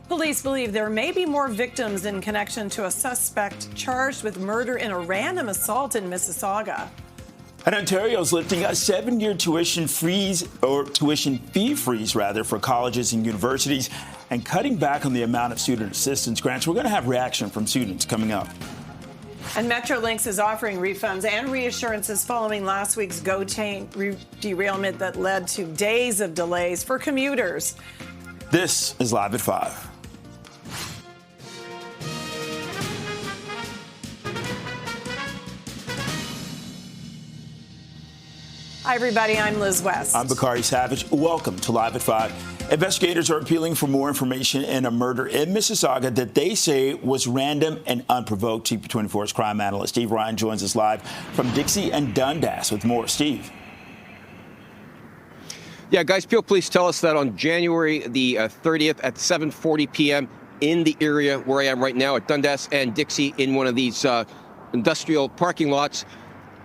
Police believe there may be more victims in connection to a suspect charged with murder in a random assault in Mississauga. And Ontario is lifting a 7-year tuition fee freeze for colleges and universities and cutting back on the amount of student assistance grants. We're going to have reaction from students coming up. And Metrolinx is offering refunds and reassurances following last week's GO train derailment that led to days of delays for commuters. This is Live at 5. Hi, everybody. I'm Liz West. I'm Bakari Savage. Welcome to Live at 5. Investigators are appealing for more information in a murder in Mississauga that they say was random and unprovoked. CP24's crime analyst Steve Ryan joins us live from Dixie and Dundas with more. Steve. Yeah, guys, Peel Police tell us that on January the 30th at 7:40 p.m. in the area where I am right now at Dundas and Dixie in one of these industrial parking lots,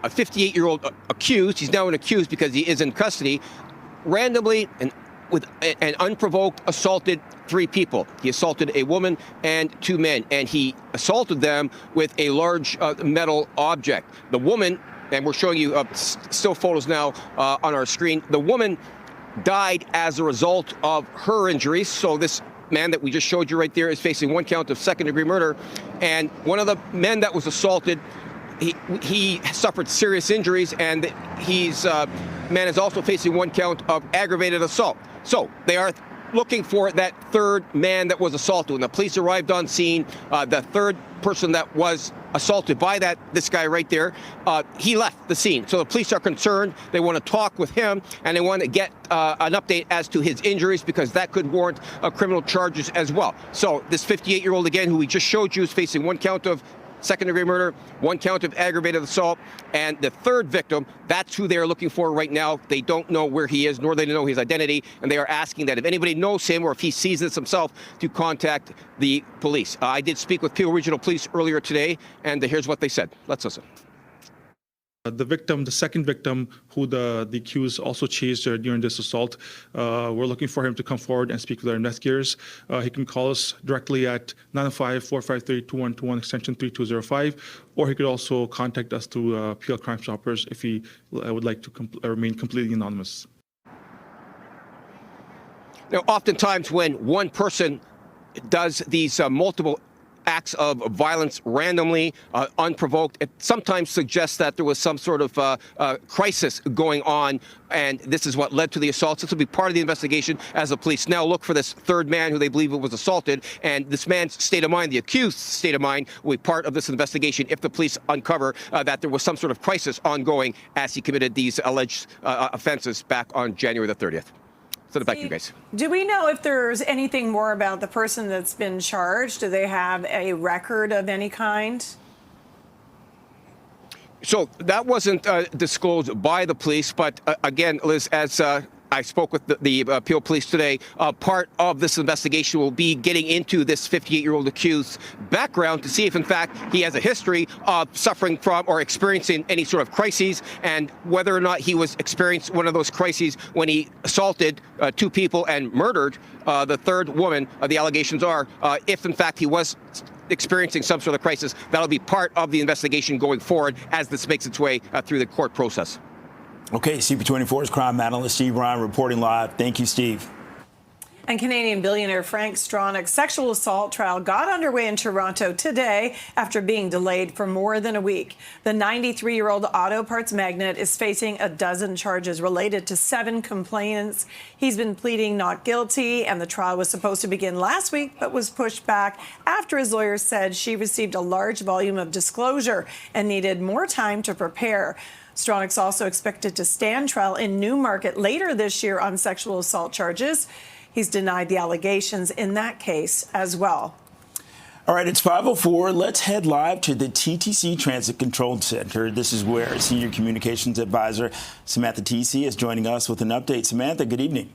a 58-year-old accused, he's now an accused because he is in custody, randomly and with an unprovoked assaulted 3 people. He assaulted a woman and 2 men, and he assaulted them with a large metal object. The woman, and we're showing you still photos now on our screen, the woman died as a result of her injuries. So this man that we just showed you right there is facing 1 count of second-degree murder, and one of the men that was assaulted, he suffered serious injuries, and he's man is also facing 1 count of aggravated assault. So they are looking for that third man that was assaulted. When the police arrived on scene, the third person that was assaulted by this guy right there, he left the scene. So the police are concerned. They want to talk with him, and they want to get an update as to his injuries, because that could warrant criminal charges as well. So this 58-year-old, again, who we just showed you, is facing 1 count of second-degree murder, 1 count of aggravated assault, and the third victim, that's who they're looking for right now. They don't know where he is, nor do they know his identity, and they are asking that if anybody knows him or if he sees this himself, to contact the police. I did speak with Peel Regional Police earlier today, and here's what they said. Let's listen. The victim, the second victim, who the accused also chased during this assault, we're looking for him to come forward and speak with our investigators. He can call us directly at 905-453-2121, extension 3205, or he could also contact us through Peel Crime Stoppers if he would like to remain completely anonymous. Now, oftentimes when one person does these multiple acts of violence randomly, unprovoked, it sometimes suggests that there was some sort of crisis going on, and this is what led to the assaults. This will be part of the investigation as the police now look for this third man who they believe was assaulted, and this man's state of mind, the accused's state of mind, will be part of this investigation if the police uncover that there was some sort of crisis ongoing as he committed these alleged offenses back on January the 30th. Send it back to you guys. Do we know if there's anything more about the person that's been charged? Do they have a record of any kind? So that wasn't disclosed by the police, but again, Liz, as I spoke with the Peel Police today, part of this investigation will be getting into this 58-year-old accused's background to see if, in fact, he has a history of suffering from or experiencing any sort of crises, and whether or not he was experienced one of those crises when he assaulted 2 people and murdered the third woman. The allegations are, if, in fact, he was experiencing some sort of crisis, that'll be part of the investigation going forward as this makes its way through the court process. Okay, CP24's crime analyst Steve Ryan reporting live. Thank you, Steve. And Canadian billionaire Frank Stronach's sexual assault trial got underway in Toronto today after being delayed for more than a week. The 93-year-old auto parts magnate is facing a dozen charges related to 7 complainants. He's been pleading not guilty, and the trial was supposed to begin last week but was pushed back after his lawyer said she received a large volume of disclosure and needed more time to prepare. Stronach's also expected to stand trial in Newmarket later this year on sexual assault charges. He's denied the allegations in that case as well. All right, it's 5:04. Let's head live to the TTC Transit Control Center. This is where Senior Communications Advisor Samantha TC is joining us with an update. Samantha, good evening.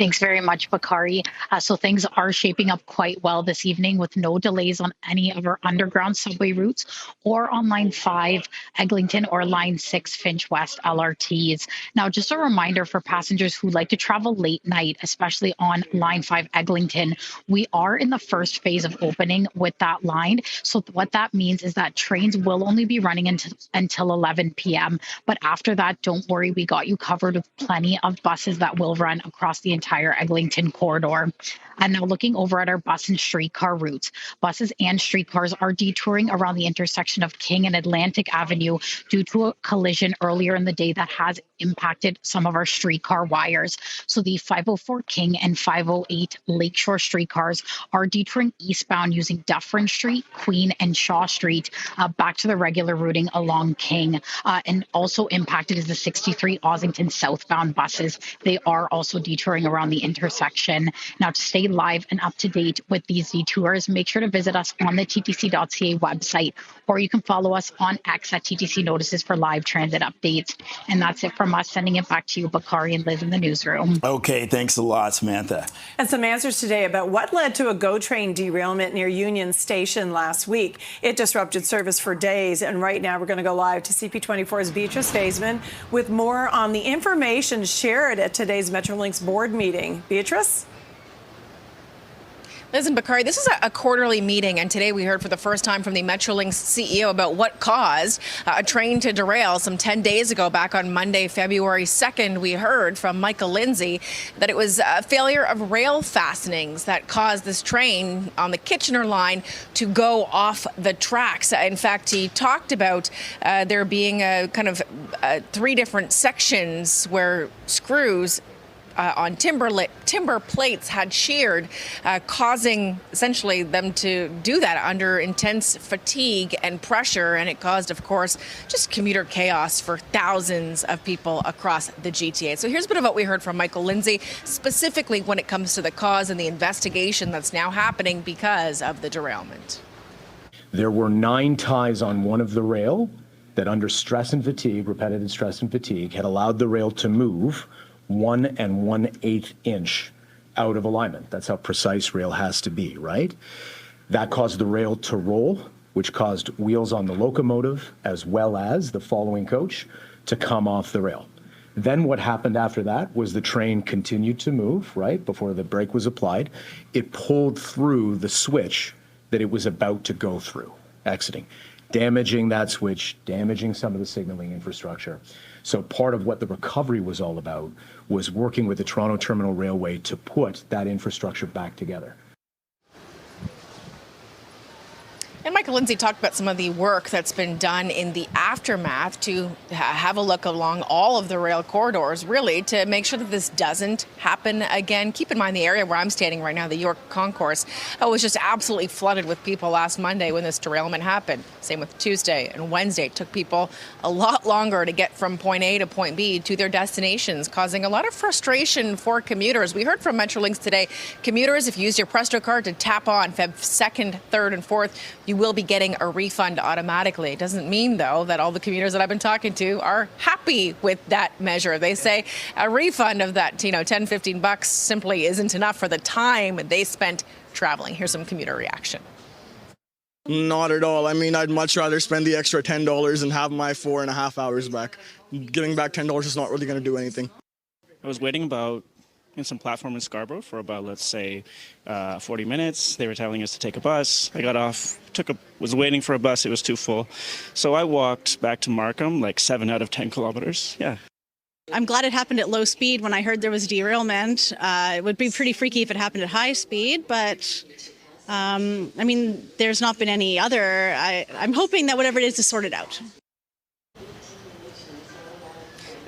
Thanks very much, Bakari. So things are shaping up quite well this evening with no delays on any of our underground subway routes or on Line 5, Eglinton, or Line 6, Finch West LRTs. Now, just a reminder for passengers who like to travel late night, especially on Line 5, Eglinton, we are in the first phase of opening with that line. So what that means is that trains will only be running until 11 p.m. But after that, don't worry, we got you covered with plenty of buses that will run across the entire Eglinton corridor. And now looking over at our bus and streetcar routes, buses and streetcars are detouring around the intersection of King and Atlantic Avenue due to a collision earlier in the day that has impacted some of our streetcar wires. So the 504 King and 508 Lakeshore streetcars are detouring eastbound using Dufferin Street, Queen, and Shaw Street back to the regular routing along King. And also impacted is the 63 Ossington southbound buses. They are also detouring around the intersection. Now, to stay live and up to date with these detours, make sure to visit us on the ttc.ca website, or you can follow us on X at TTC Notices for live transit updates. And that's it from us. Sending it back to you, Bakari and Liz in the newsroom. Okay, thanks a lot, Samantha. And some answers today about what led to a GO train derailment near Union Station last week. It disrupted service for days, and right now we're going to go live to CP24's Beatrice Faisman with more on the information shared at today's Metrolinx board meeting. Beatrice? Listen, Bakari, this is a quarterly meeting, and today we heard for the first time from the Metrolinx CEO about what caused a train to derail some 10 days ago. Back on Monday, February 2nd, we heard from Michael Lindsay that it was a failure of rail fastenings that caused this train on the Kitchener line to go off the tracks. In fact, he talked about there being a kind of 3 different sections where screws on timber plates had sheared, causing essentially them to do that under intense fatigue and pressure. And it caused, of course, just commuter chaos for thousands of people across the GTA. So here's a bit of what we heard from Michael Lindsay, specifically when it comes to the cause and the investigation that's now happening because of the derailment. There were 9 ties on one of the rail that, under stress and fatigue, repetitive stress and fatigue, had allowed the rail to move 1 1/8 inch out of alignment. That's how precise rail has to be, right? That caused the rail to roll, which caused wheels on the locomotive as well as the following coach to come off the rail. Then what happened after that was the train continued to move, right, before the brake was applied. It pulled through the switch that it was about to go through, exiting, damaging that switch, damaging some of the signaling infrastructure. So part of what the recovery was all about was working with the Toronto Terminal Railway to put that infrastructure back together. And Michael Lindsay talked about some of the work that's been done in the aftermath to have a look along all of the rail corridors, really, to make sure that this doesn't happen again. Keep in mind the area where I'm standing right now, the York Concourse, was just absolutely flooded with people last Monday when this derailment happened. Same with Tuesday and Wednesday. It took people a lot longer to get from point A to point B to their destinations, causing a lot of frustration for commuters. We heard from Metrolinx today, commuters, if you use your Presto card to tap on Feb 2nd, 3rd, and 4th, you will be getting a refund automatically. It doesn't mean, though, that all the commuters that I've been talking to are happy with that measure. They say a refund of that, $10-15 simply isn't enough for the time they spent traveling. Here's some commuter reaction. Not at all. I mean, I'd much rather spend the extra $10 and have my 4.5 hours back. Giving back $10 is not really going to do anything. I was waiting about in some platform in Scarborough for about, let's say, 40 minutes. They were telling us to take a bus. I got off, was waiting for a bus. It was too full. So I walked back to Markham, like 7 out of 10 kilometers. Yeah. I'm glad it happened at low speed when I heard there was derailment. It would be pretty freaky if it happened at high speed, but I mean, there's not been any other. I'm hoping that whatever it is sorted out.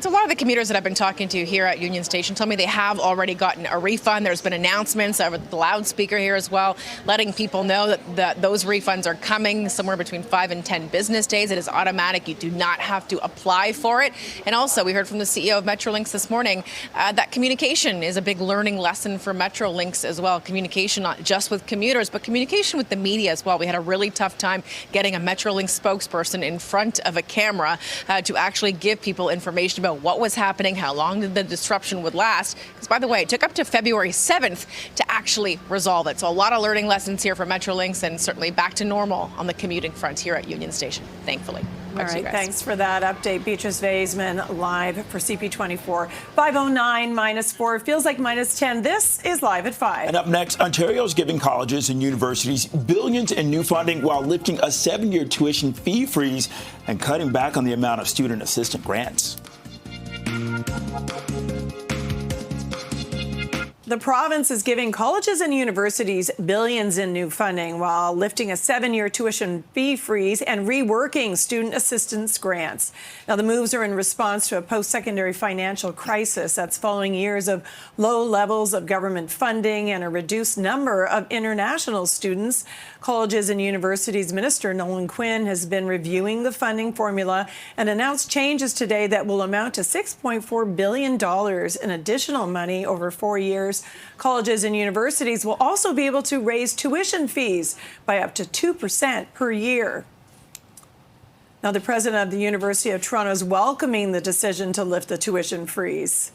So a lot of the commuters that I've been talking to here at Union Station tell me they have already gotten a refund. There's been announcements over the loudspeaker here as well, letting people know that those refunds are coming somewhere between 5 and 10 business days. It is automatic. You do not have to apply for it. And also, we heard from the CEO of Metrolinx this morning that communication is a big learning lesson for Metrolinx as well. Communication not just with commuters, but communication with the media as well. We had a really tough time getting a Metrolinx spokesperson in front of a camera to actually give people information about what was happening, how long the disruption would last. Because, by the way, it took up to February 7th to actually resolve it. So a lot of learning lessons here for Metrolinx, and certainly back to normal on the commuting front here at Union Station, thankfully. All right, thanks for that update. Beatrice Vaisman live for CP24. 509 -4 feels like -10. This is Live at 5. And up next, Ontario is giving colleges and universities billions in new funding while lifting a 7-year tuition fee freeze and cutting back on the amount of student assistance grants. The province is giving colleges and universities billions in new funding while lifting a 7-year tuition fee freeze and reworking student assistance grants. Now, the moves are in response to a post-secondary financial crisis that's following years of low levels of government funding and a reduced number of international students. Colleges and Universities Minister Nolan Quinn has been reviewing the funding formula and announced changes today that will amount to $6.4 billion in additional money over 4 years. Colleges and universities will also be able to raise tuition fees by up to 2% per year. Now, the president of the University of Toronto is welcoming the decision to lift the tuition freeze.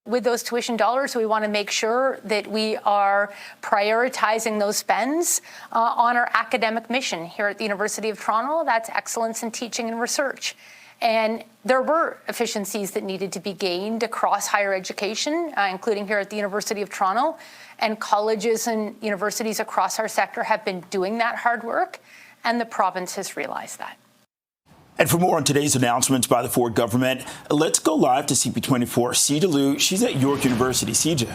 With those tuition dollars, we want to make sure that we are prioritizing those spends on our academic mission here at the University of Toronto. That's excellence in teaching and research. And there were efficiencies that needed to be gained across higher education, including here at the University of Toronto. And colleges and universities across our sector have been doing that hard work, and the province has realized that. And for more on today's announcements by the Ford government, let's go live to CP24. Sija Liu, she's at York University. Sija.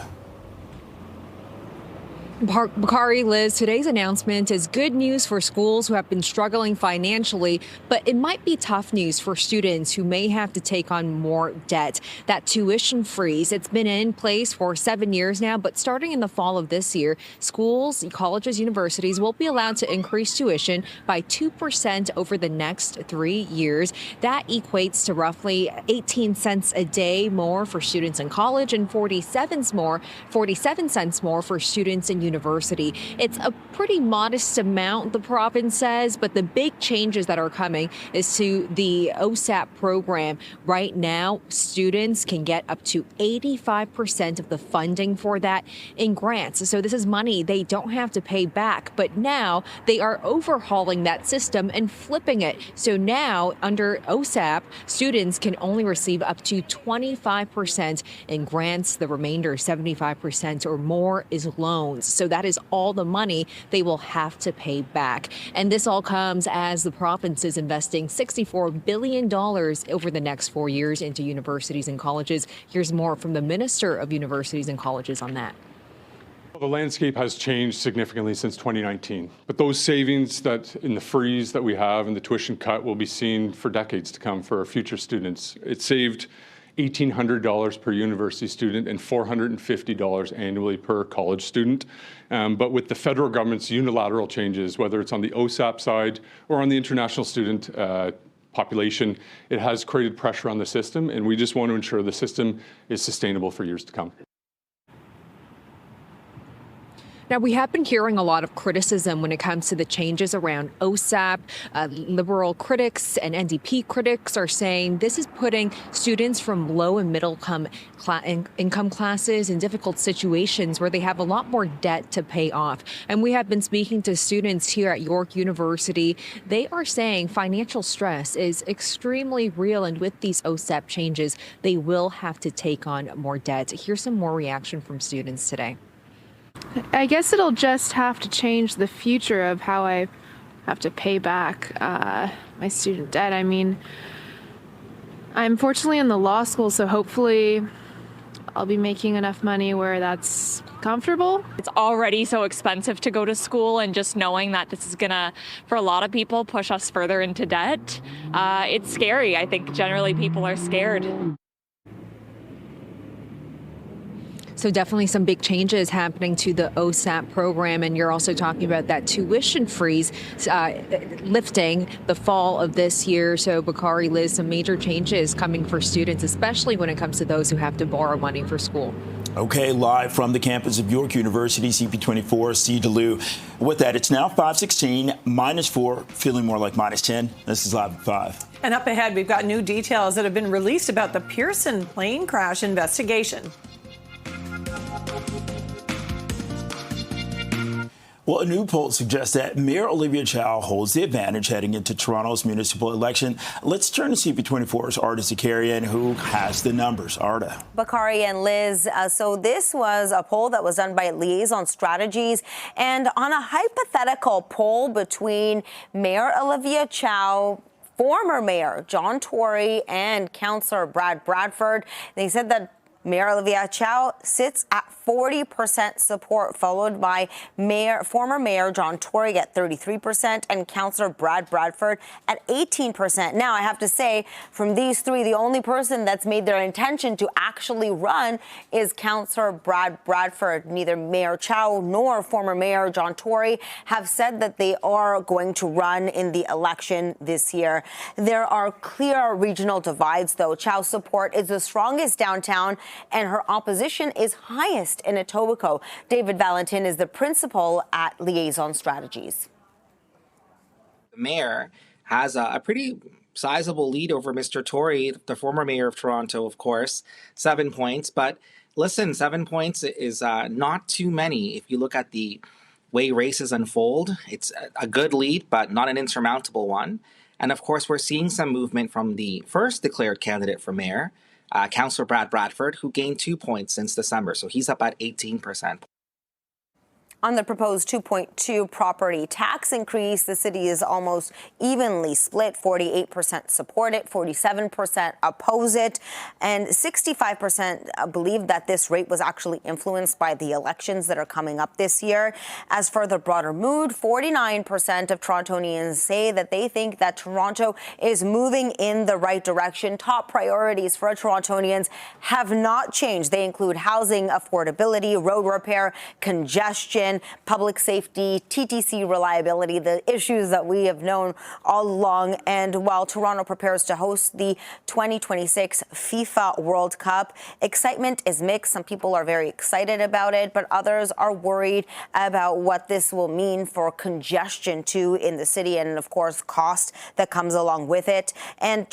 Bakari, Liz, today's announcement is good news for schools who have been struggling financially, but it might be tough news for students who may have to take on more debt. That tuition freeze, it's been in place for 7 years now, but starting in the fall of this year, schools, colleges, universities will be allowed to increase tuition by 2% over the next 3 years. That equates to roughly 18 cents a day more for students in college and 47 cents more for students in university. It's a pretty modest amount, the province says, but the big changes that are coming is to the OSAP program. Right now, students can get up to 85% of the funding for that in grants. So this is money they don't have to pay back, but now they are overhauling that system and flipping it. So now, under OSAP, students can only receive up to 25% in grants. The remainder, 75% or more, is loans. So that is all the money they will have to pay back. And this all comes as the province is investing $64 billion over the next 4 years into universities and colleges. Here's more from the Minister of Universities and Colleges on that. The landscape has changed significantly since 2019, but those savings that in the freeze that we have and the tuition cut will be seen for decades to come for our future students. It saved $1,800 per university student and $450 annually per college student. But with the federal government's unilateral changes, whether it's on the OSAP side or on the international student population, it has created pressure on the system, and we just want to ensure the system is sustainable for years to come. Now, we have been hearing a lot of criticism when it comes to the changes around OSAP. Liberal critics and NDP critics are saying this is putting students from low and middle income classes in difficult situations where they have a lot more debt to pay off. And we have been speaking to students here at York University. They are saying financial stress is extremely real, and with these OSAP changes, they will have to take on more debt. Here's some more reaction from students today. I guess it'll just have to change the future of how I have to pay back my student debt. I mean, I'm fortunately in the law school, so hopefully I'll be making enough money where that's comfortable. It's already so expensive to go to school, and just knowing that this is gonna, for a lot of people, push us further into debt, it's scary. I think generally people are scared. So definitely some big changes happening to the OSAP program. And you're also talking about that tuition freeze lifting the fall of this year. So Bakari, Liz, some major changes coming for students, especially when it comes to those who have to borrow money for school. Okay, live from the campus of York University, CP24, C. DeLu. With that, it's now 5:16, -4, feeling more like -10. This is Live at 5. And up ahead, we've got new details that have been released about the Pearson plane crash investigation. Well, a new poll suggests that Mayor Olivia Chow holds the advantage heading into Toronto's municipal election. Let's turn to CP24's Arda Zakarian, who has the numbers. Arda. Bakari and Liz, so this was a poll that was done by Liaison Strategies, and on a hypothetical poll between Mayor Olivia Chow, former Mayor John Tory, and Councillor Brad Bradford, they said that Mayor Olivia Chow sits at 40% support, followed by former Mayor John Tory at 33% and Councillor Brad Bradford at 18%. Now, I have to say, from these three, the only person that's made their intention to actually run is Councillor Brad Bradford. Neither Mayor Chow nor former Mayor John Tory have said that they are going to run in the election this year. There are clear regional divides, though. Chow's support is the strongest downtown, and her opposition is highest in Etobicoke. David Valentin is the principal at Liaison Strategies. The mayor has a pretty sizable lead over Mr. Tory, the former mayor of Toronto, of course, 7 points. But listen, 7 points is not too many. If you look at the way races unfold, it's a good lead, but not an insurmountable one. And of course, we're seeing some movement from the first declared candidate for mayor, Councillor Brad Bradford, who gained 2 points since December. So he's up at 18%. On the proposed 2.2 property tax increase, the city is almost evenly split. 48% support it, 47% oppose it, and 65% believe that this rate was actually influenced by the elections that are coming up this year. As for the broader mood, 49% of Torontonians say that they think that Toronto is moving in the right direction. Top priorities for Torontonians have not changed. They include housing affordability, road repair, congestion, public safety, TTC reliability, the issues that we have known all along. And while Toronto prepares to host the 2026 FIFA World Cup, excitement is mixed. Some people are very excited about it, but others are worried about what this will mean for congestion too in the city, and of course cost that comes along with it. And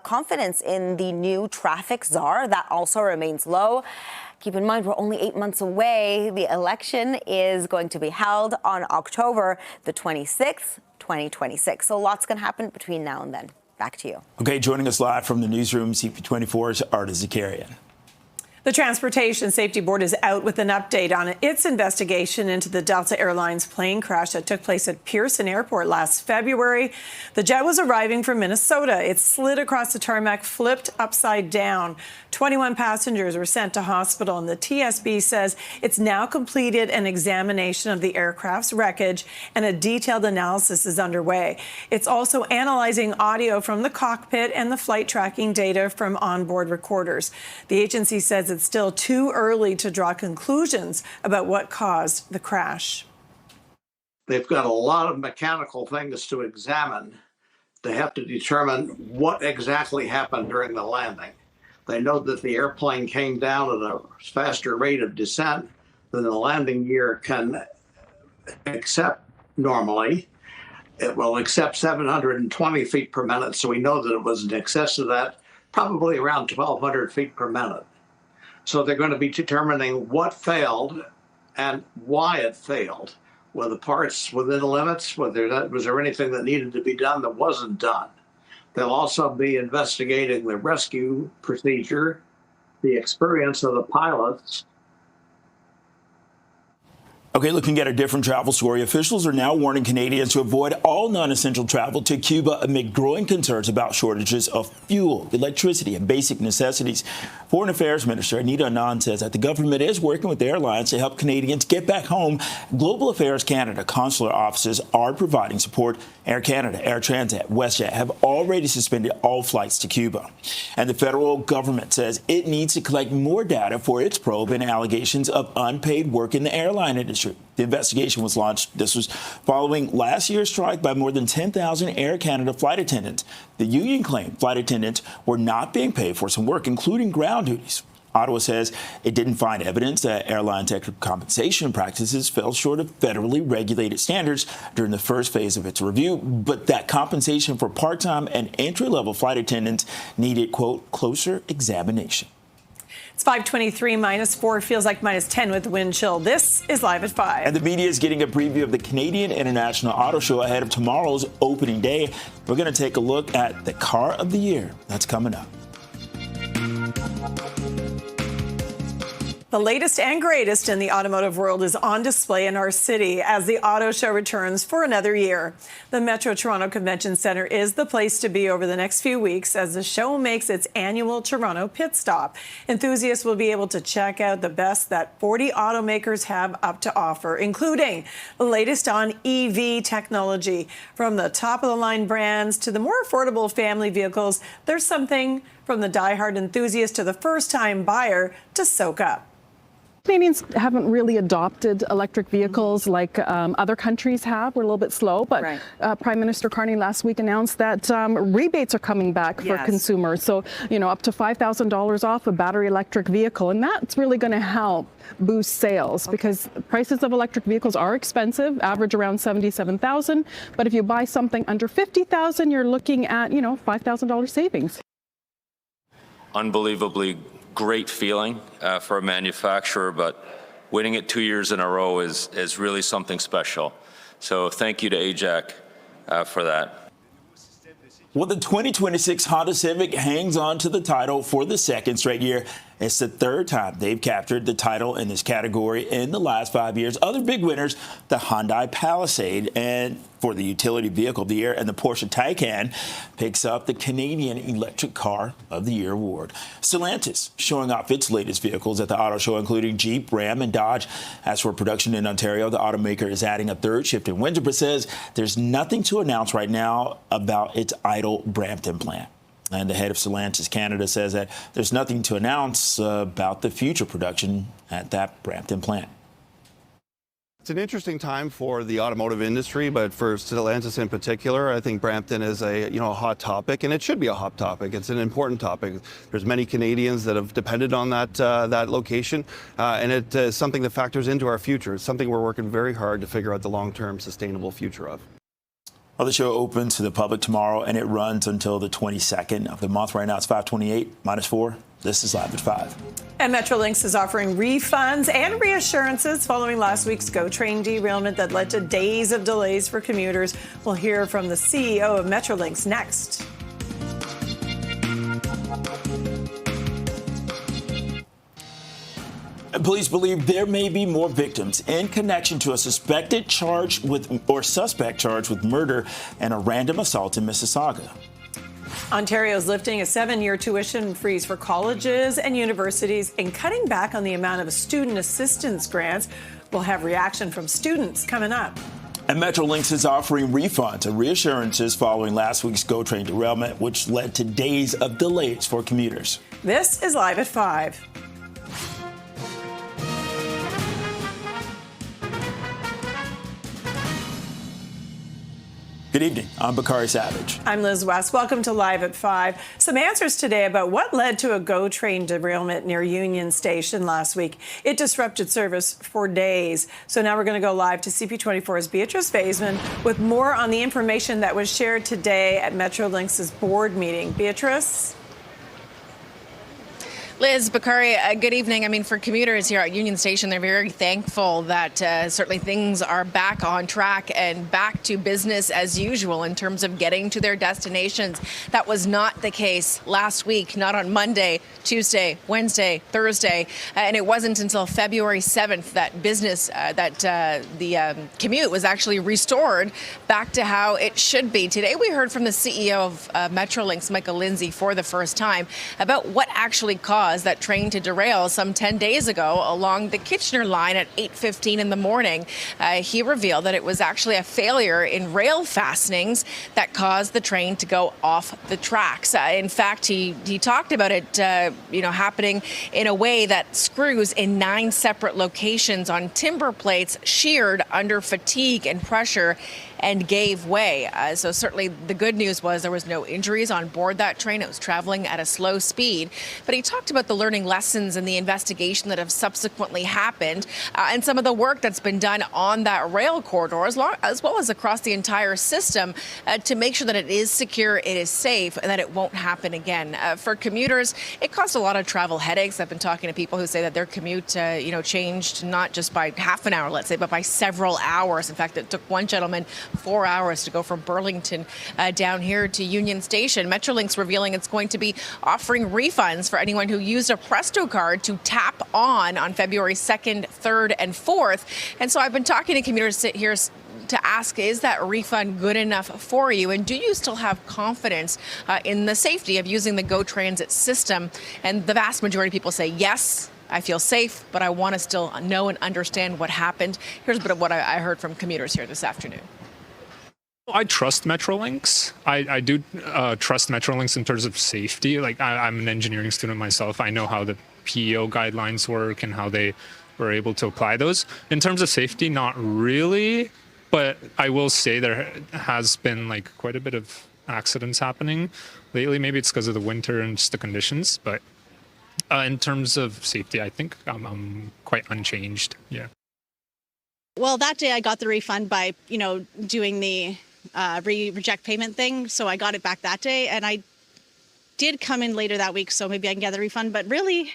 confidence in the new traffic czar, that also remains low. Keep in mind, we're only 8 months away. The election is going to be held on October the 26th, 2026. So lots can happen between now and then. Back to you. Okay, joining us live from the newsroom, CP24's Arda Zakarian. The Transportation Safety Board is out with an update on its investigation into the Delta Airlines plane crash that took place at Pearson Airport last February. The jet was arriving from Minnesota. It slid across the tarmac, flipped upside down. 21 passengers were sent to hospital, and the TSB says it's now completed an examination of the aircraft's wreckage, and a detailed analysis is underway. It's also analyzing audio from the cockpit and the flight tracking data from onboard recorders. The agency says it's still too early to draw conclusions about what caused the crash. They've got a lot of mechanical things to examine. They have to determine what exactly happened during the landing. They know that the airplane came down at a faster rate of descent than the landing gear can accept normally. It will accept 720 feet per minute, so we know that it was in excess of that, probably around 1,200 feet per minute. So they're going to be determining what failed and why it failed. Were the parts within the limits? Was there anything that needed to be done that wasn't done? They'll also be investigating the rescue procedure, the experience of the pilots. Okay, looking at a different travel story, officials are now warning Canadians to avoid all non-essential travel to Cuba amid growing concerns about shortages of fuel, electricity, and basic necessities. Foreign Affairs Minister Anita Anand says that the government is working with airlines to help Canadians get back home. Global Affairs Canada consular offices are providing support. Air Canada, Air Transat, WestJet have already suspended all flights to Cuba. And the federal government says it needs to collect more data for its probe in allegations of unpaid work in the airline industry. The investigation was launched. This was following last year's strike by more than 10,000 Air Canada flight attendants. The union claimed flight attendants were not being paid for some work, including ground duties. Ottawa says it didn't find evidence that airline technical compensation practices fell short of federally regulated standards during the first phase of its review, but that compensation for part-time and entry-level flight attendants needed, quote, closer examination. It's 5:23, -4 feels like -10 with the wind chill. This is Live at 5. And the media is getting a preview of the Canadian International Auto Show ahead of tomorrow's opening day. We're going to take a look at the car of the year. That's coming up. The latest and greatest in the automotive world is on display in our city as the auto show returns for another year. The Metro Toronto Convention Centre is the place to be over the next few weeks as the show makes its annual Toronto pit stop. Enthusiasts will be able to check out the best that 40 automakers have up to offer, including the latest on EV technology. From the top-of-the-line brands to the more affordable family vehicles, there's something from the diehard enthusiast to the first-time buyer to soak up. Canadians haven't really adopted electric vehicles like other countries have. We're a little bit slow, but Prime Minister Carney last week announced that rebates are coming back for consumers. So, up to $5,000 off a battery electric vehicle. And that's really going to help boost sales because prices of electric vehicles are expensive, average around $77,000. But if you buy something under $50,000, you're looking at, $5,000 savings. Unbelievably great feeling for a manufacturer, but winning it 2 years in a row is really something special. So thank you to AJAC for that. Well, the 2026 Honda Civic hangs on to the title for the second straight year. It's the third time they've captured the title in this category in the last 5 years. Other big winners, the Hyundai Palisade, and for the utility vehicle of the year, and the Porsche Taycan picks up the Canadian Electric Car of the Year award. Stellantis showing off its latest vehicles at the auto show, including Jeep, Ram, and Dodge. As for production in Ontario, the automaker is adding a third shift in Windsor, but says there's nothing to announce right now about its idle Brampton plant. And the head of Stellantis Canada says that there's nothing to announce about the future production at that Brampton plant. It's an interesting time for the automotive industry, but for Stellantis in particular, I think Brampton is a hot topic, and it should be a hot topic. It's an important topic. There's many Canadians that have depended on that location, and it is something that factors into our future. It's something we're working very hard to figure out the long-term sustainable future of. Well, the show opens to the public tomorrow, and it runs until the 22nd of the month. Right now, it's 5:28, -4. This is Live at 5. And Metrolinx is offering refunds and reassurances following last week's GO train derailment that led to days of delays for commuters. We'll hear from the CEO of Metrolinx next. Police believe there may be more victims in connection to a suspect charged with murder and a random assault in Mississauga. Ontario is lifting a 7-year tuition freeze for colleges and universities and cutting back on the amount of student assistance grants. We'll have reaction from students coming up. And Metrolinx is offering refunds and reassurances following last week's GO train derailment, which led to days of delays for commuters. This is Live at 5. Good evening. I'm Bakari Savage. I'm Liz West. Welcome to Live at 5. Some answers today about what led to a GO train derailment near Union Station last week. It disrupted service for days. So now we're going to go live to CP24's Beatrice Baseman with more on the information that was shared today at Metrolinx's board meeting. Beatrice? Liz, Bakari, good evening. I mean, for commuters here at Union Station, they're very thankful that certainly things are back on track and back to business as usual in terms of getting to their destinations. That was not the case last week, not on Monday, Tuesday, Wednesday, Thursday. And it wasn't until February 7th that the commute was actually restored back to how it should be. Today, we heard from the CEO of Metrolinx, Michael Lindsay, for the first time about what actually caused that train to derail some 10 days ago along the Kitchener line at 8:15 in the morning. He revealed that it was actually a failure in rail fastenings that caused the train to go off the tracks. In fact, he talked about it, happening in a way that screws in 9 separate locations on timber plates sheared under fatigue and pressure. and gave way. So certainly the good news was there was no injuries on board that train. It was traveling at a slow speed. But he talked about the learning lessons and the investigation that have subsequently happened and some of the work that's been done on that rail corridor, as well as across the entire system to make sure that it is secure, it is safe, and that it won't happen again. For commuters, it caused a lot of travel headaches. I've been talking to people who say that their commute, changed not just by half an hour, let's say, but by several hours. In fact, it took one gentleman 4 hours to go from Burlington down here to Union Station. Metrolink's revealing it's going to be offering refunds for anyone who used a Presto card to tap on February 2nd, 3rd, and 4th. And so I've been talking to commuters here to ask, is that refund good enough for you? And do you still have confidence in the safety of using the GO Transit system? And the vast majority of people say, yes, I feel safe, but I want to still know and understand what happened. Here's a bit of what I heard from commuters here this afternoon. I trust Metrolinx. I do trust Metrolinx in terms of safety. Like I'm an engineering student myself. I know how the PEO guidelines work and how they were able to apply those. In terms of safety, not really. But I will say there has been quite a bit of accidents happening lately. Maybe it's because of the winter and just the conditions. But in terms of safety, I think I'm quite unchanged. Yeah. Well, that day I got the refund by, doing the reject payment thing. So I got it back that day. And I did come in later that week, so maybe I can get the refund. But really,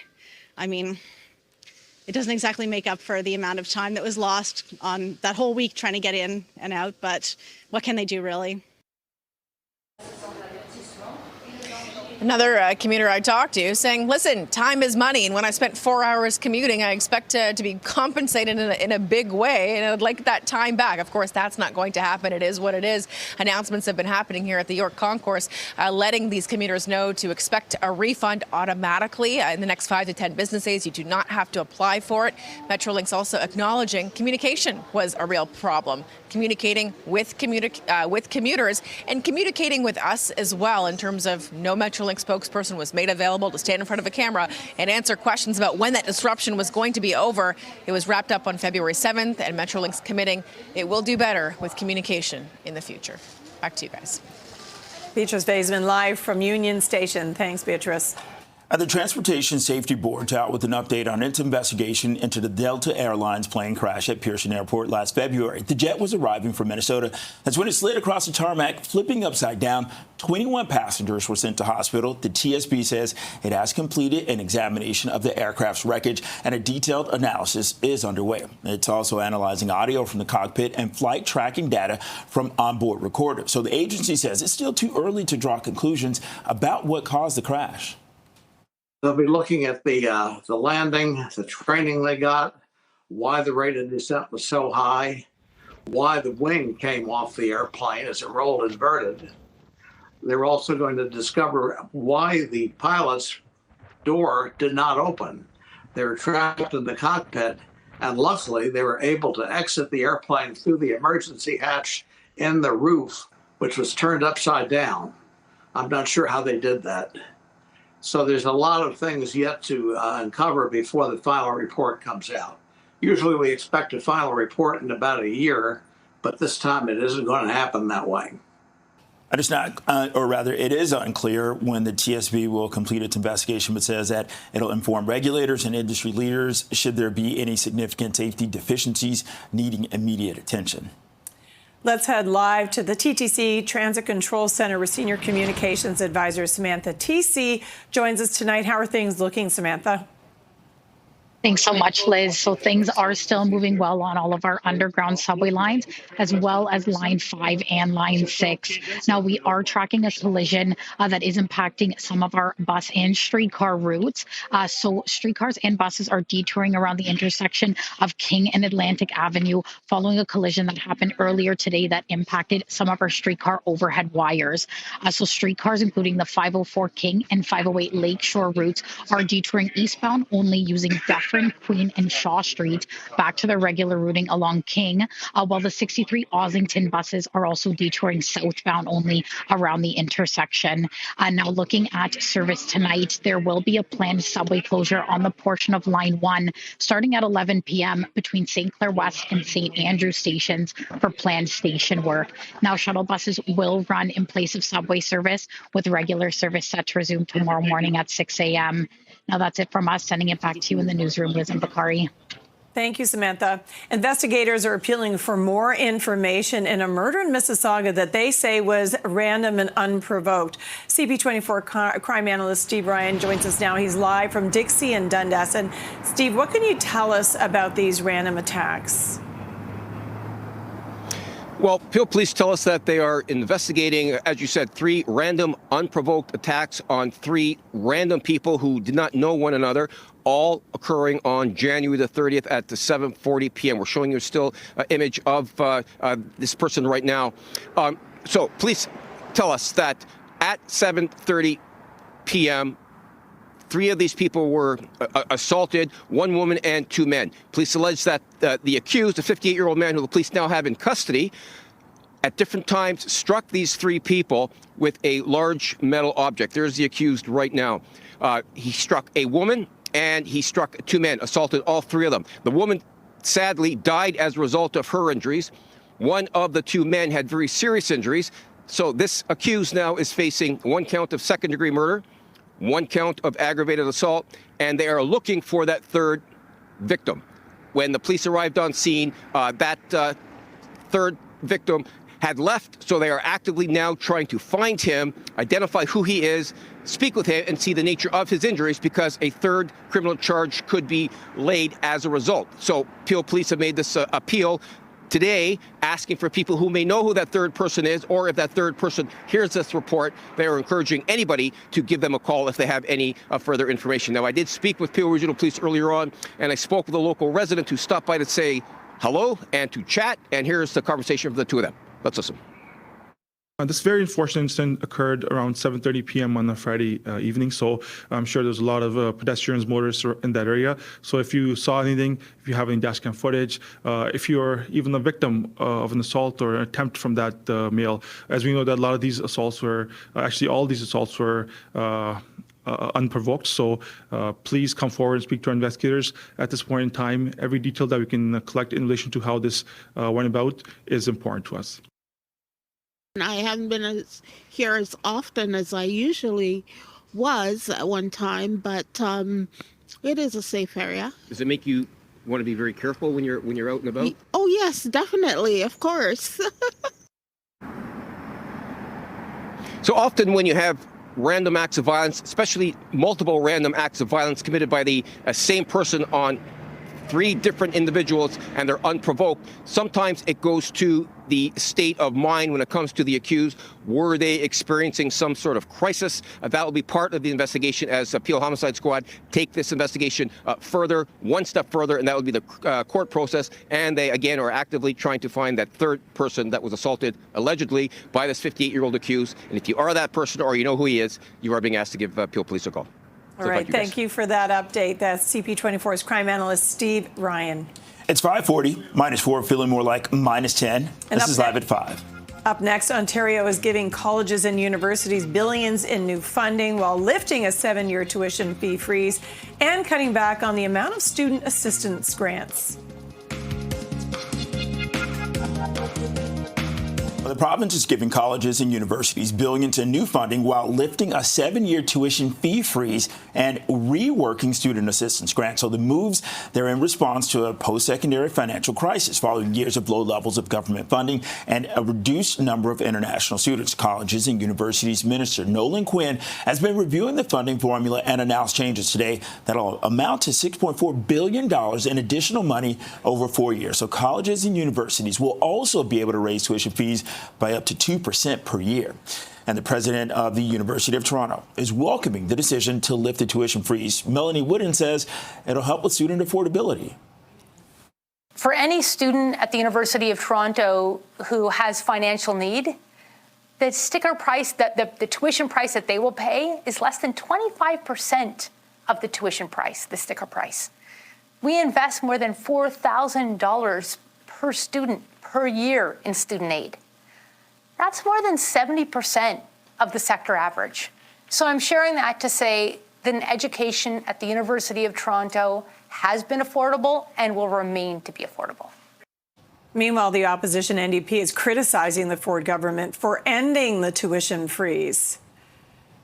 it doesn't exactly make up for the amount of time that was lost on that whole week trying to get in and out. But what can they do, really? Another commuter I talked to saying, listen, time is money. And when I spent 4 hours commuting, I expect to be compensated in a big way. And I'd like that time back. Of course, that's not going to happen. It is what it is. Announcements have been happening here at the York Concourse, letting these commuters know to expect a refund automatically in the next 5 to 10 business days. You do not have to apply for it. Metrolinx also acknowledging communication was a real problem. Communicating with commuters and communicating with us as well in terms of no Metrolink spokesperson was made available to stand in front of a camera and answer questions about when that disruption was going to be over. It was wrapped up on February 7th, and Metrolink's committing it will do better with communication in the future. Back to you guys. Beatrice Vaisman live from Union Station. Thanks, Beatrice. The Transportation Safety Board out with an update on its investigation into the Delta Airlines plane crash at Pearson Airport last February. The jet was arriving from Minnesota. That's when it slid across the tarmac, flipping upside down. 21 passengers were sent to hospital. The TSB says it has completed an examination of the aircraft's wreckage, and a detailed analysis is underway. It's also analyzing audio from the cockpit and flight tracking data from onboard recorders. So the agency says it's still too early to draw conclusions about what caused the crash. They'll be looking at the landing, the training they got, why the rate of descent was so high, why the wing came off the airplane as it rolled inverted. They're also going to discover why the pilot's door did not open. They were trapped in the cockpit, and luckily they were able to exit the airplane through the emergency hatch in the roof, which was turned upside down. I'm not sure how they did that. So there's a lot of things yet to uncover before the final report comes out. Usually we expect a final report in about a year, but this time it isn't going to happen that way. It is unclear when the TSB will complete its investigation, but says that it'll inform regulators and industry leaders should there be any significant safety deficiencies needing immediate attention. Let's head live to the TTC Transit Control Center with Senior Communications Advisor Samantha TC joins us tonight. How are things looking, Samantha? Thanks so much, Liz. So things are still moving well on all of our underground subway lines, as well as Line 5 and Line 6. Now, we are tracking a collision that is impacting some of our bus and streetcar routes. So streetcars and buses are detouring around the intersection of King and Atlantic Avenue following a collision that happened earlier today that impacted some of our streetcar overhead wires. So streetcars, including the 504 King and 508 Lakeshore routes, are detouring eastbound only using buffer Dufferin, Queen, and Shaw Street back to their regular routing along King, while the 63 Ossington buses are also detouring southbound only around the intersection. Now looking at service tonight, there will be a planned subway closure on the portion of Line 1 starting at 11 p.m. between St. Clair West and St. Andrew stations for planned station work. Now shuttle buses will run in place of subway service, with regular service set to resume tomorrow morning at 6 a.m. Now that's it from us. Sending it back to you in the newsroom, Liz and Bakari. Thank you, Samantha. Investigators are appealing for more information in a murder in Mississauga that they say was random and unprovoked. CP24 crime analyst Steve Ryan joins us now. He's live from Dixie and Dundas. And Steve, what can you tell us about these random attacks? Well, Peel Police tell us that they are investigating, as you said, 3 random unprovoked attacks on 3 random people who did not know one another, all occurring on January the 30th at 7:40 p.m. We're showing you still an image of this person right now. So police tell us that at 7:30 p.m., 3 of these people were assaulted, 1 woman and 2 men. Police allege that the accused, a 58-year-old man who the police now have in custody, at different times struck these 3 people with a large metal object. There's the accused right now. He struck a woman and he struck 2 men, assaulted all 3 of them. The woman sadly died as a result of her injuries. 1 of the 2 men had very serious injuries. So this accused now is facing 1 count of second-degree murder, 1 count of aggravated assault, and they are looking for that 3rd victim. When the police arrived on scene, that 3rd victim had left, so they are actively now trying to find him, identify who he is, speak with him, and see the nature of his injuries, because a 3rd criminal charge could be laid as a result. So Peel Police have made this appeal today, asking for people who may know who that 3rd person is, or if that 3rd person hears this report, they are encouraging anybody to give them a call if they have any further information. Now, I did speak with Peel Regional Police earlier on, and I spoke with a local resident who stopped by to say hello and to chat, and here's the conversation from the 2 of them. Let's listen. This very unfortunate incident occurred around 7:30 p.m. on a Friday evening, so I'm sure there's a lot of pedestrians, motorists in that area. So if you saw anything, if you have any dashcam footage, if you're even a victim of an assault or an attempt from that male, as we know that a lot of these assaults were, actually all these assaults were unprovoked. So please come forward and speak to our investigators. At this point in time, every detail that we can collect in relation to how this went about is important to us. I haven't been here as often as I usually was at one time, but it is a safe area. Does it make you want to be very careful when you're out and about? Oh yes, definitely, of course. So often when you have random acts of violence, especially multiple random acts of violence committed by the same person on 3 different individuals, and they're unprovoked, sometimes it goes to the state of mind when it comes to the accused. Were they experiencing some sort of crisis? That will be part of the investigation as Peel Homicide Squad take this investigation further, 1 step further, and that would be the court process. And they, again, are actively trying to find that 3rd person that was assaulted, allegedly, by this 58-year-old accused. And if you are that person or you know who he is, you are being asked to give Peel Police a call. All right, thank you for that update. That's CP24's crime analyst, Steve Ryan. It's 5:40, -4, feeling more like -10. This is Live at 5. Up next, Ontario is giving colleges and universities billions in new funding while lifting a 7-year tuition fee freeze and cutting back on the amount of student assistance grants. The province is giving colleges and universities billions in new funding while lifting a 7-year tuition fee freeze and reworking student assistance grants. So the moves, they're in response to a post-secondary financial crisis following years of low levels of government funding and a reduced number of international students. Colleges and universities Minister Nolan Quinn has been reviewing the funding formula and announced changes today that'll amount to $6.4 billion in additional money over 4 years. So colleges and universities will also be able to raise tuition fees by up to 2% per year. And the president of the University of Toronto is welcoming the decision to lift the tuition freeze. Melanie Wooden says it'll help with student affordability. For any student at the University of Toronto who has financial need, the sticker price, the tuition price that they will pay is less than 25% of the tuition price, the sticker price. We invest more than $4,000 per student per year in student aid. That's more than 70% of the sector average. So I'm sharing that to say that education at the University of Toronto has been affordable and will remain to be affordable. Meanwhile, the opposition NDP is criticizing the Ford government for ending the tuition freeze.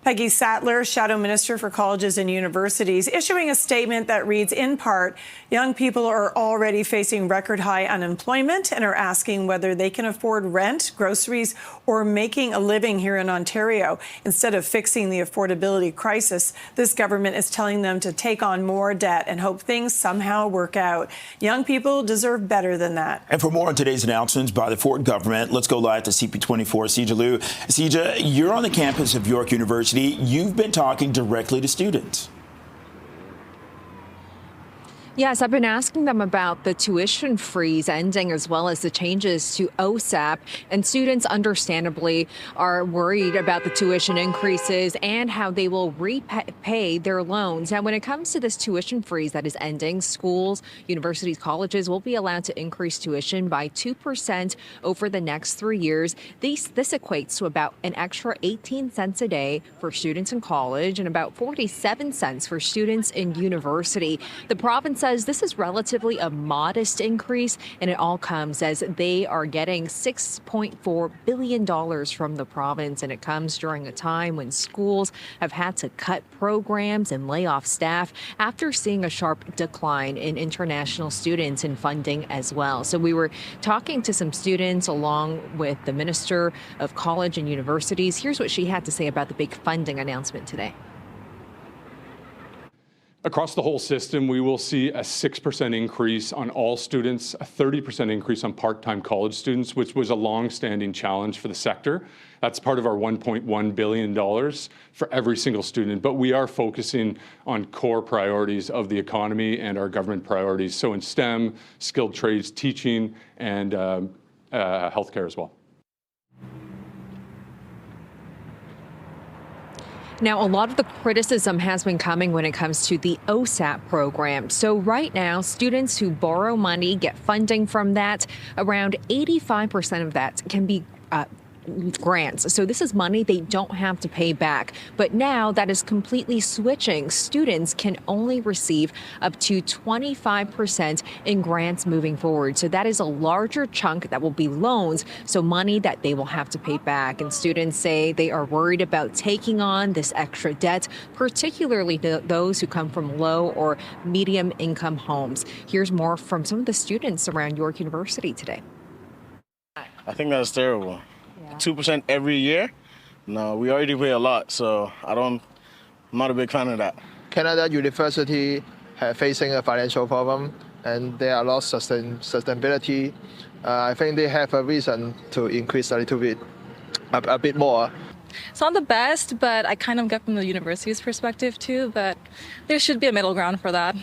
Peggy Sattler, Shadow Minister for Colleges and Universities, issuing a statement that reads, in part, young people are already facing record high unemployment and are asking whether they can afford rent, groceries, or making a living here in Ontario. Instead of fixing the affordability crisis, this government is telling them to take on more debt and hope things somehow work out. Young people deserve better than that. And for more on today's announcements by the Ford government, let's go live to CP24 Sija Liu. Sija, you're on the campus of York University. You've been talking directly to students. Yes, I've been asking them about the tuition freeze ending as well as the changes to OSAP. And students understandably are worried about the tuition increases and how they will repay their loans. Now, when it comes to this tuition freeze that is ending, schools, universities, colleges will be allowed to increase tuition by 2% over the next 3 years. This equates to about an extra 18 cents a day for students in college and about 47 cents for students in university. The province says this is relatively a modest increase, and it all comes as they are getting $6.4 billion from the province, and it comes during a time when schools have had to cut programs and lay off staff after seeing a sharp decline in international students and funding as well. So we were talking to some students along with the Minister of College and Universities. Here's what she had to say about the big funding announcement today. Across the whole system, we will see a 6% increase on all students, a 30% increase on part-time college students, which was a long-standing challenge for the sector. That's part of our $1.1 billion for every single student. But we are focusing on core priorities of the economy and our government priorities. So in STEM, skilled trades, teaching, and healthcare as well. Now, a lot of the criticism has been coming when it comes to the OSAP program. So right now, students who borrow money get funding from that. Around 85% of that can be grants. So this is money they don't have to pay back. But now that is completely switching. Students can only receive up to 25% in grants moving forward. So that is a larger chunk that will be loans, so money that they will have to pay back. And students say they are worried about taking on this extra debt, particularly those who come from low or medium income homes. Here's more from some of the students around York University today. I think that's terrible. 2% every year? No, we already pay a lot, so I'm not a big fan of that. Canada University facing a financial problem, and there are lots of sustainability. I think they have a reason to increase a little bit, a bit more. It's not the best, but I kind of get from the university's perspective too, but there should be a middle ground for that.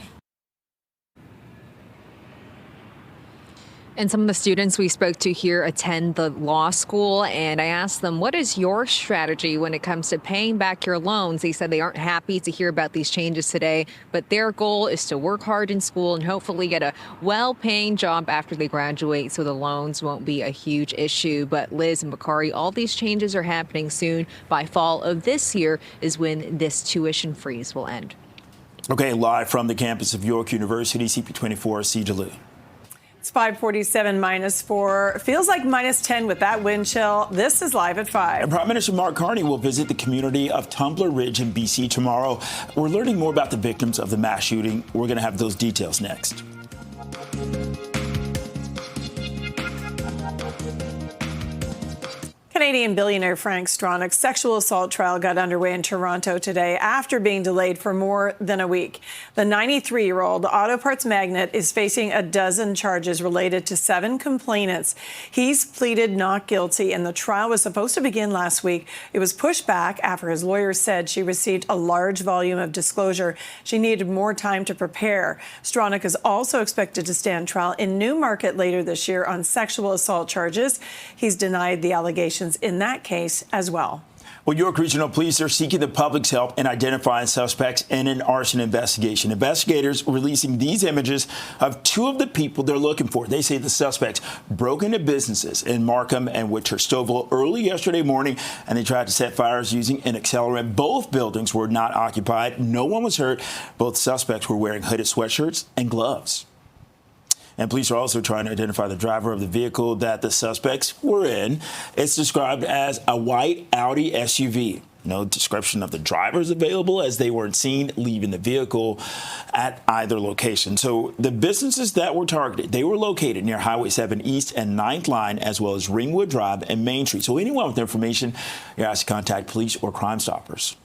And some of the students we spoke to here attend the law school, and I asked them, what is your strategy when it comes to paying back your loans? They said they aren't happy to hear about these changes today, but their goal is to work hard in school and hopefully get a well-paying job after they graduate so the loans won't be a huge issue. But Liz and Bakari, all these changes are happening soon. By fall of this year is when this tuition freeze will end. Okay, live from the campus of York University, CP24 Sija Liu. It's 5:47 -4. Feels like -10 with that wind chill. This is Live at 5. And Prime Minister Mark Carney will visit the community of Tumbler Ridge in BC tomorrow. We're learning more about the victims of the mass shooting. We're going to have those details next. Canadian billionaire Frank Stronach's sexual assault trial got underway in Toronto today after being delayed for more than a week. The 93-year-old auto parts magnate is facing a dozen charges related to 7 complainants. He's pleaded not guilty, and the trial was supposed to begin last week. It was pushed back after his lawyers said she received a large volume of disclosure. She needed more time to prepare. Stronach is also expected to stand trial in Newmarket later this year on sexual assault charges. He's denied the allegations in that case as well. Well, York Regional Police are seeking the public's help in identifying suspects in an arson investigation. Investigators releasing these images of two of the people they're looking for. They say the suspects broke into businesses in Markham and Winter-Stovall early yesterday morning, and they tried to set fires using an accelerant. Both buildings were not occupied. No one was hurt. Both suspects were wearing hooded sweatshirts and gloves. And police are also trying to identify the driver of the vehicle that the suspects were in. It's described as a white Audi SUV. No description of the drivers available, as they weren't seen leaving the vehicle at either location. So the businesses that were targeted, they were located near Highway 7 East and 9th Line, as well as Ringwood Drive and Main Street. So anyone with information, you're asked to contact police or Crime Stoppers.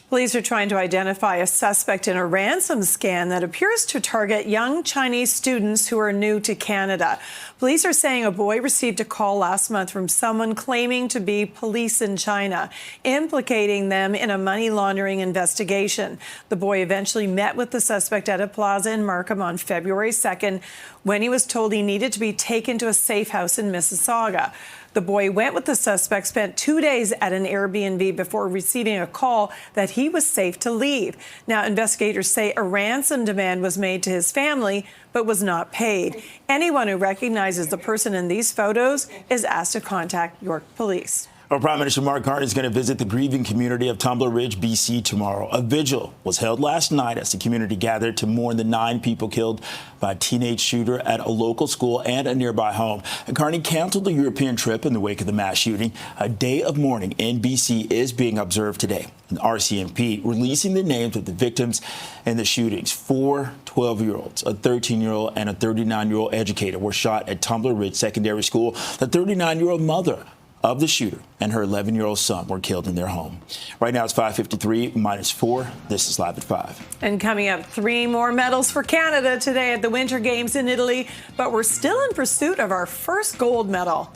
Police are trying to identify a suspect in a ransom scam that appears to target young Chinese students who are new to Canada. Police are saying a boy received a call last month from someone claiming to be police in China, implicating them in a money laundering investigation. The boy eventually met with the suspect at a plaza in Markham on February 2nd when he was told he needed to be taken to a safe house in Mississauga. The boy went with the suspect, spent 2 days at an Airbnb before receiving a call that he was safe to leave. Now, investigators say a ransom demand was made to his family, but was not paid. Anyone who recognizes the person in these photos is asked to contact York Police. Well, Prime Minister Mark Carney is going to visit the grieving community of Tumbler Ridge, BC tomorrow. A vigil was held last night as the community gathered to mourn the 9 people killed by a teenage shooter at a local school and a nearby home. And Carney canceled the European trip in the wake of the mass shooting. A day of mourning in BC is being observed today. And RCMP releasing the names of the victims in the shootings. 4 12-year-olds, a 13-year-old and a 39-year-old educator were shot at Tumbler Ridge Secondary School. The 39-year-old mother of the shooter and her 11-year-old son were killed in their home. Right now it's 5:53 minus 4. This is Live at 5. And coming up, 3 more medals for Canada today at the Winter Games in Italy, but we're still in pursuit of our first gold medal.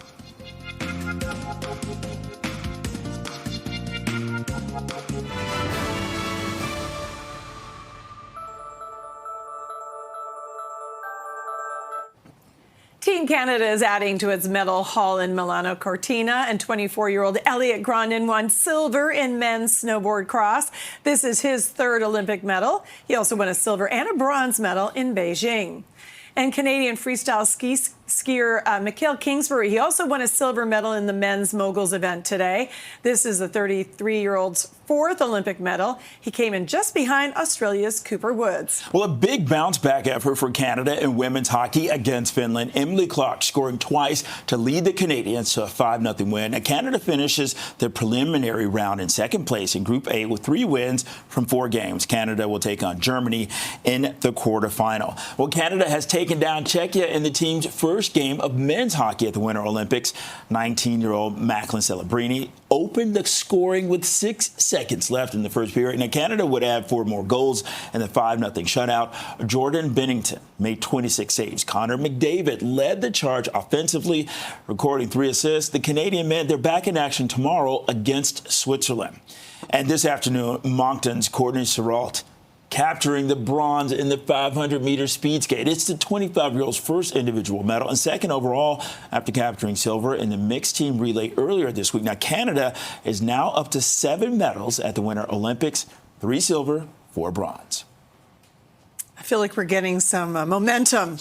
Team Canada is adding to its medal haul in Milano Cortina, and 24-year-old Elliot Grondin won silver in men's snowboard cross. This is his 3rd Olympic medal. He also won a silver and a bronze medal in Beijing. And Canadian freestyle skier Mikhail Kingsbury, he also won a silver medal in the men's moguls event today. This is the 33-year-old's 4th Olympic medal. He came in just behind Australia's Cooper Woods. Well, a big bounce-back effort for Canada in women's hockey against Finland. Emily Clark scoring twice to lead the Canadians to a 5-0 win. And Canada finishes the preliminary round in 2nd place in Group A with 3 wins from 4 games. Canada will take on Germany in the quarterfinal. Well, Canada has taken down Czechia in the team's first game of men's hockey at the Winter Olympics. 19-year-old Macklin Celebrini opened the scoring with 6 seconds left in the first period. Now, Canada would add 4 more goals in the 5-0 shutout. Jordan Bennington made 26 saves. Connor McDavid led the charge offensively, recording 3 assists. The Canadian men, they're back in action tomorrow against Switzerland. And this afternoon, Moncton's Courtney Serault capturing the bronze in the 500-meter speed skate. It's the 25-year-old's first individual medal and 2nd overall after capturing silver in the mixed team relay earlier this week. Now, Canada is now up to 7 medals at the Winter Olympics, 3 silver, 4 bronze. I feel like we're getting some momentum,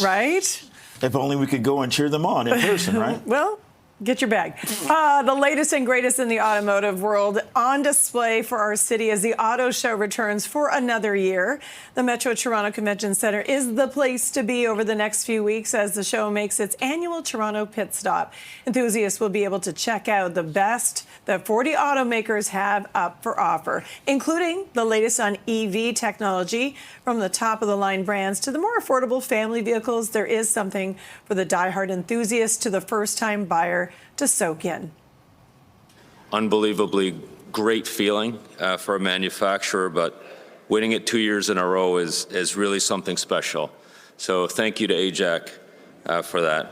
right? If only we could go and cheer them on in person, right? Well, get your bag. The latest and greatest in the automotive world on display for our city as the auto show returns for another year. The Metro Toronto Convention Centre is the place to be over the next few weeks as the show makes its annual Toronto pit stop. Enthusiasts will be able to check out the best that 40 automakers have up for offer, including the latest on EV technology. From the top-of-the-line brands to the more affordable family vehicles, there is something for the diehard enthusiast to the first-time buyer to soak in. Unbelievably great feeling for a manufacturer, but winning it 2 years in a row is really something special. So thank you to AJAC for that.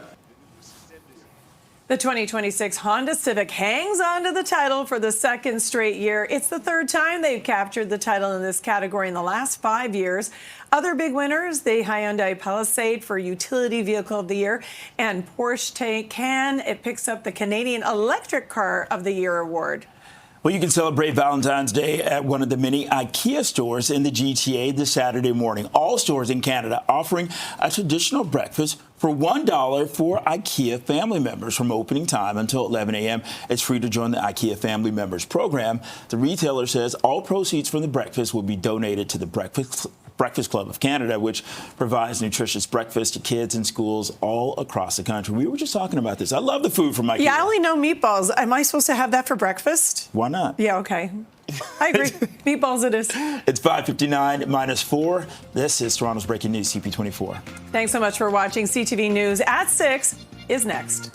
The 2026 Honda Civic hangs on to the title for the second straight year. It's the third time they've captured the title in this category in the last 5 years. Other big winners, the Hyundai Palisade for Utility Vehicle of the Year, and Porsche Taycan. It picks up the Canadian Electric Car of the Year award. Well, you can celebrate Valentine's Day at one of the many IKEA stores in the GTA this Saturday morning. All stores in Canada offering a traditional breakfast for $1 for IKEA family members from opening time until 11 a.m. It's free to join the IKEA Family Members program. The retailer says all proceeds from the breakfast will be donated to the Breakfast Club of Canada, which provides nutritious breakfast to kids in schools all across the country. We were just talking about this. I love the food from IKEA. Yeah, I only know meatballs. Am I supposed to have that for breakfast? Why not? Yeah, okay. I agree. Meatballs it is. It's 5:59 minus 4. This is Toronto's Breaking News, CP24. Thanks so much for watching. CTV News at 6 is next.